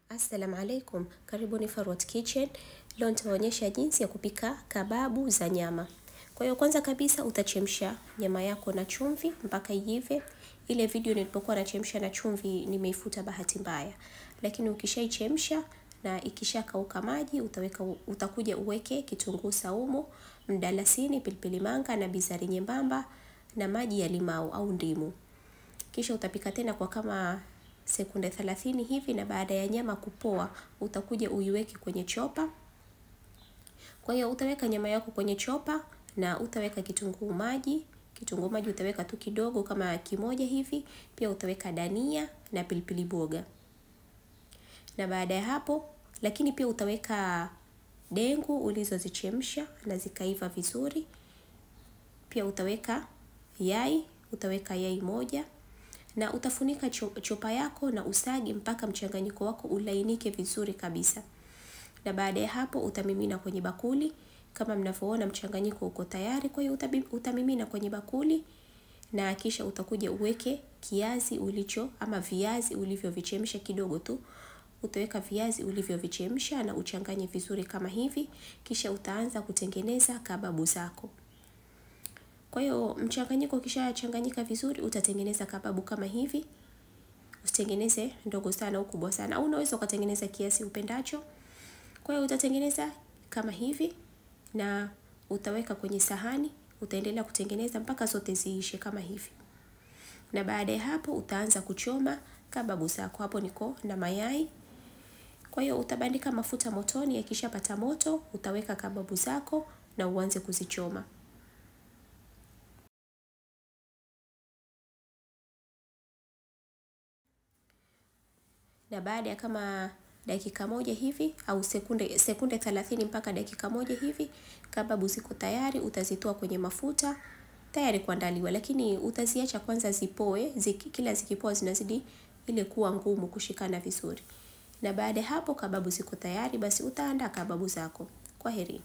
Assalamu alaikum, karibuni Farwat Kitchen. Leo nitaonyesha jinsi ya kupika kababu za nyama. Kwa hiyo kwanza kabisa utachemsha nyama yako na chumvi mpaka iive. Ile video nilipokuwa nachemsha na chumvi nimeifuta bahati mbaya. Lakini ukishaichemsha na ikishakauka maji utakuja uweke kitunguu saumu, mdalasini, pilipili manga na bizari nyembamba na maji ya limau au ndimu. Kisha utapika tena kwa kama sekunde 30 hivi, na baada ya nyama kupoa utakuja uiweke kwenye chopa. Kwa hiyo utaweka nyama yako kwenye chopa na utaweka kitunguu maji. Kitunguu maji utaweka tu kidogo kama kimoja hivi, pia utaweka dania na pilipili boga. Na baada ya hapo, lakini pia utaweka dengu ulizozichemsha na zikaiva vizuri. Pia utaweka yai moja. Na utafunika chopa yako na usagi mpaka mchanganyiko wako ulainike vizuri kabisa. Na baada ya hapo utamimina kwenye bakuli. Kama mnavyoona mchanganyiko uko tayari, kwa hiyo utamimina kwenye bakuli na kisha utakuja uweke kiazi ama viazi ulivyovichemsha kidogo tu. Utaweka viazi ulivyovichemsha na uchanganye vizuri kama hivi, kisha utaanza kutengeneza kababu zako. Kwa hiyo mchanganyiko ukishachanganyika vizuri utatengeneza kababu kama hivi. Usitengeneze ndogo sana au kubwa sana, au unaweza ukatengeneza kiasi upendacho. Kwa hiyo utatengeneza kama hivi na utaweka kwenye sahani, utaendelea kutengeneza mpaka zote ziishe kama hivi. Na baada ya hapo utaanza kuchoma kababu zako. Hapo niko na mayai. Kwa hiyo utabandika mafuta motoni, yakishapata moto utaweka kababu zako na uanze kuzichoma. Na baada ya kama dakika moja hivi au sekunde 30 mpaka dakika moja hivi, kababu ziko tayari. Utazitoa kwenye mafuta tayari kuandaliwa, lakini utaziacha kwanza zipoe. Kila zikipoa zinazidi ile kuwa ngumu kushikana vizuri. Na baada ya hapo kababu ziko tayari, basi utaandaa kababu zako. Kwaherini.